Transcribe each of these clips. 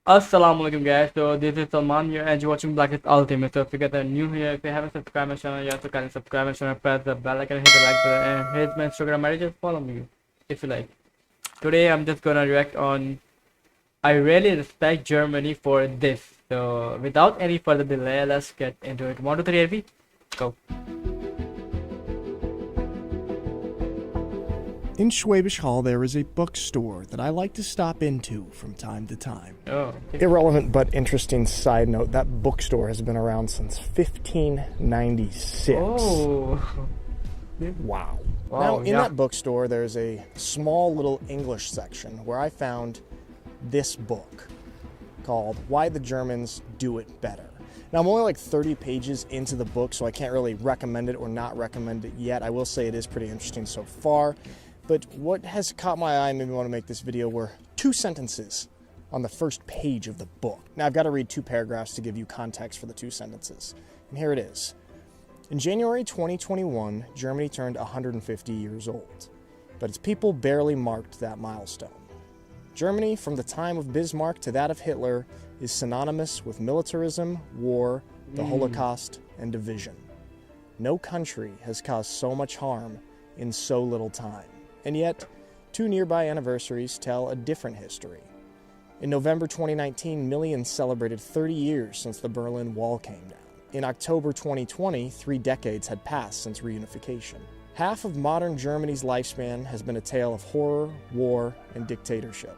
Assalamu alaikum guys, so this is Salman here and you're watching Blackest Ultimate. So if you guys are new here, if you haven't subscribed my channel yet, so kindly subscribe my channel, press the bell icon, hit the like button, and here's my Instagram ID, just follow me if you like. Today I'm just gonna react on I really respect Germany for this. So without any further delay, let's get into it. 1, 2, 3, AV, go. In Schwäbisch Hall, there is a bookstore that I like to stop into from time to time. Oh, okay. Irrelevant but interesting side note, that bookstore has been around since 1596. Oh. Wow. Wow, Now, in yeah. that bookstore, there's a small little English section where I found this book called Why the Germans Do It Better. Now, I'm only like 30 pages into the book, so I can't really recommend it or not recommend it yet. I will say it is pretty interesting so far. But what has caught my eye and made me want to make this video were two sentences on the first page of the book. Now, I've got to read two paragraphs to give you context for the two sentences. And here it is. In January 2021, Germany turned 150 years old, but its people barely marked that milestone. Germany, from the time of Bismarck to that of Hitler, is synonymous with militarism, war, the Holocaust, and division. No country has caused so much harm in so little time. And yet, two nearby anniversaries tell a different history. In November 2019, millions celebrated 30 years since the Berlin Wall came down. In October 2020, 3 decades had passed since reunification. Half of modern Germany's lifespan has been a tale of horror, war, and dictatorship.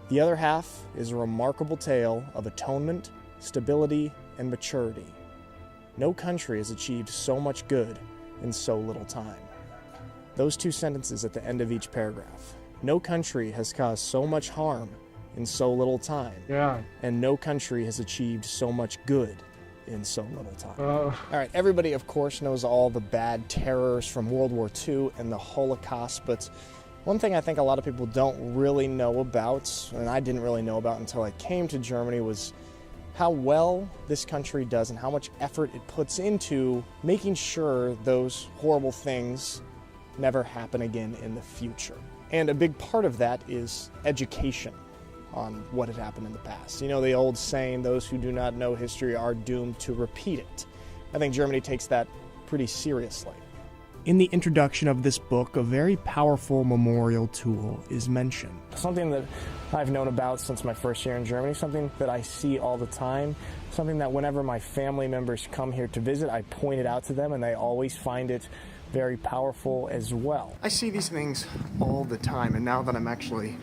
The other half is a remarkable tale of atonement, stability, and maturity. No country has achieved so much good in so little time. Those two sentences at the end of each paragraph. No country has caused so much harm in so little time. Yeah. And no country has achieved so much good in so little time. Oh. All right, everybody, of course, knows all the bad terrors from World War II and the Holocaust, but one thing I think a lot of people don't really know about, and I didn't really know about until I came to Germany, was how well this country does and how much effort it puts into making sure those horrible things never happen again in the future. And a big part of that is education on what had happened in the past. You know the old saying, those who do not know history are doomed to repeat it. I think Germany takes that pretty seriously. In the introduction of this book, a very powerful memorial tool is mentioned. Something that I've known about since my first year in Germany, something that I see all the time, something that whenever my family members come here to visit, I point it out to them and they always find it very powerful as well. I see these things all the time, and now that I'm actually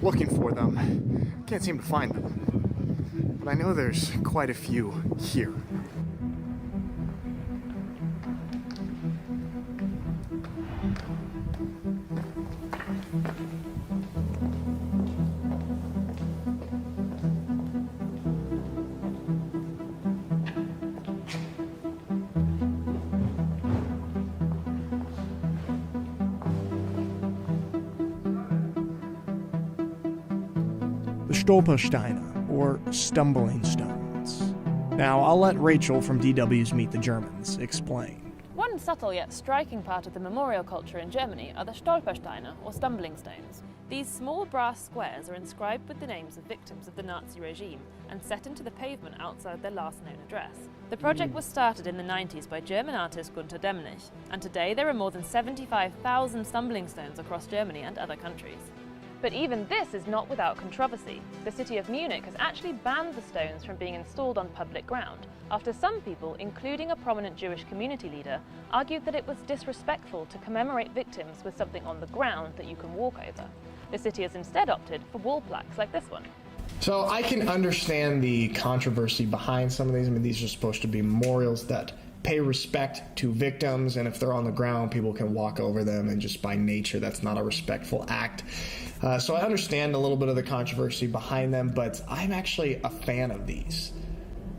looking for them, I can't seem to find them. But I know there's quite a few here. The Stolpersteine, or stumbling stones. Now, I'll let Rachel from DW's Meet the Germans explain. One subtle yet striking part of the memorial culture in Germany are the Stolpersteine, or stumbling stones. These small brass squares are inscribed with the names of victims of the Nazi regime and set into the pavement outside their last known address. The project was started in the 90s by German artist Gunter Demnig, and today there are more than 75,000 stumbling stones across Germany and other countries. But even this is not without controversy. The city of Munich has actually banned the stones from being installed on public ground, after some people, including a prominent Jewish community leader, argued that it was disrespectful to commemorate victims with something on the ground that you can walk over. The city has instead opted for wall plaques like this one. So I can understand the controversy behind some of these. I mean, these are supposed to be memorials that pay respect to victims, and if they're on the ground, people can walk over them, and just by nature, that's not a respectful act. So I understand a little bit of the controversy behind them, but I'm actually a fan of these.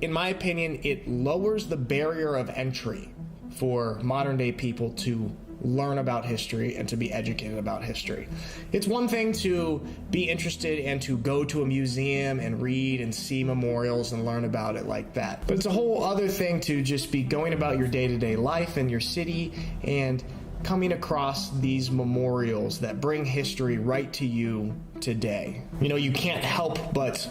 In my opinion, it lowers the barrier of entry for modern day people to learn about history and to be educated about history. It's one thing to be interested and to go to a museum and read and see memorials and learn about it like that. But it's a whole other thing to just be going about your day-to-day life in your city and coming across these memorials that bring history right to you today. You know, you can't help but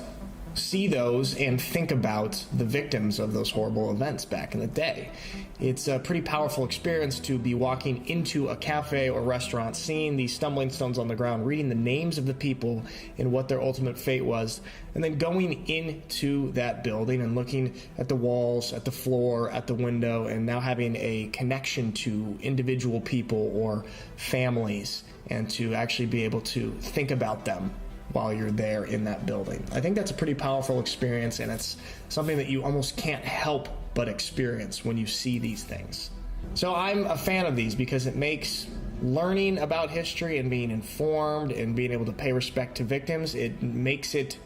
see those and think about the victims of those horrible events back in the day. It's a pretty powerful experience to be walking into a cafe or restaurant, seeing these stumbling stones on the ground, reading the names of the people and what their ultimate fate was, and then going into that building and looking at the walls, at the floor, at the window, and now having a connection to individual people or families, and to actually be able to think about them while you're there in that building. I think that's a pretty powerful experience, and it's something that you almost can't help but experience when you see these things. So I'm a fan of these because it makes learning about history and being informed and being able to pay respect to victims, it makes it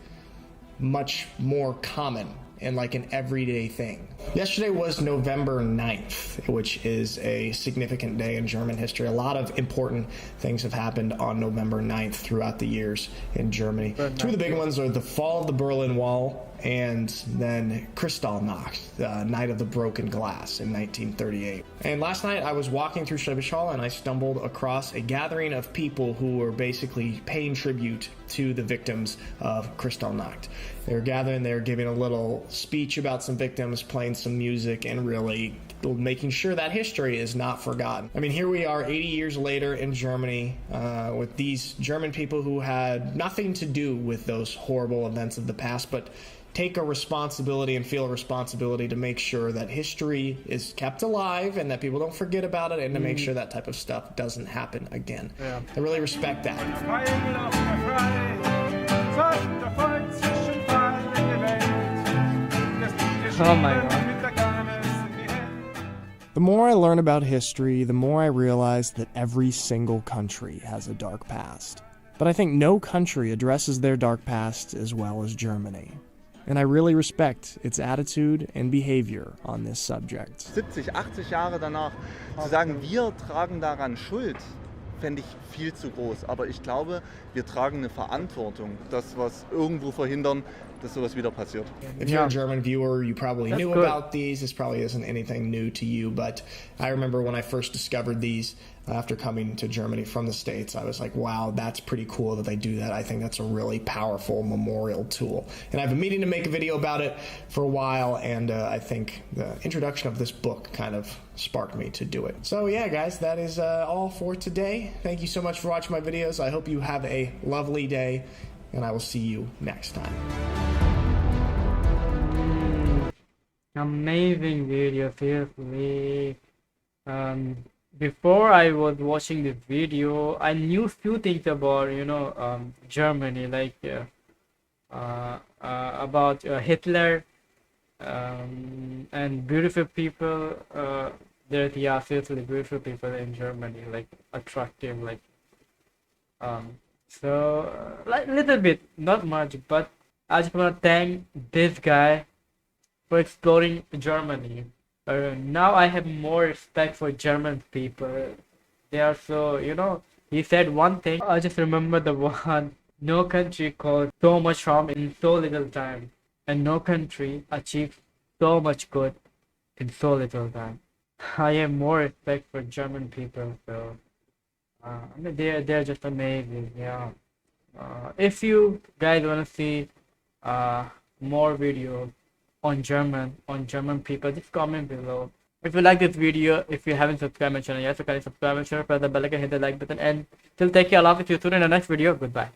much more common and like an everyday thing. Yesterday was November 9th, which is a significant day in German history. A lot of important things have happened on November 9th throughout the years in Germany. Two of the big ones are the fall of the Berlin Wall and then Kristallnacht, the Night of the Broken Glass in 1938. And last night I was walking through Schwäbisch Hall and I stumbled across a gathering of people who were basically paying tribute to the victims of Kristallnacht. They were gathering there, giving a little speech about some victims, playing some music, and really making sure that history is not forgotten. I mean, here we are 80 years later in Germany with these German people who had nothing to do with those horrible events of the past, but take a responsibility and feel a responsibility to make sure that history is kept alive and that people don't forget about it, and to make sure that type of stuff doesn't happen again. Yeah. I really respect that. Oh my god. The more I learn about history, the more I realize that every single country has a dark past. But I think no country addresses their dark past as well as Germany. And I really respect its attitude and behavior on this subject. 70, 80 Jahre danach zu sagen, wir tragen daran Schuld, fände ich viel zu groß. Aber ich glaube, wir tragen eine Verantwortung, das was irgendwo verhindern, dass sowas wieder passiert. If you're a German viewer, you probably knew about these. This probably isn't anything new to you, but I remember when I first discovered these after coming to Germany from the States, I was like, wow, that's pretty cool that they do that. I think that's a really powerful memorial tool. And I've been meaning to make a video about it for a while, and I think the introduction of this book kind of sparked me to do it. So yeah, guys, that is all for today. Thank you so much for watching my videos. I hope you have a lovely day, and I will see you next time. Amazing video, seriously. Before I was watching this video, I knew few things about, Germany, like about Hitler, and beautiful people. There's seriously beautiful people in Germany, like attractive, like like little bit, not much, but I just want to thank this guy for exploring Germany. Now I have more respect for German people. They are so, he said one thing, I just remember the one, no country caused so much harm in so little time, and no country achieved so much good in so little time. I have more respect for German people, so they're just amazing, yeah. If you guys want to see more videos on German people, just comment below. If you like this video, if you haven't subscribed my channel yet, so kindly subscribe my channel, press the bell icon, hit the like button, and till take care. I'll see you soon in the next video. Goodbye.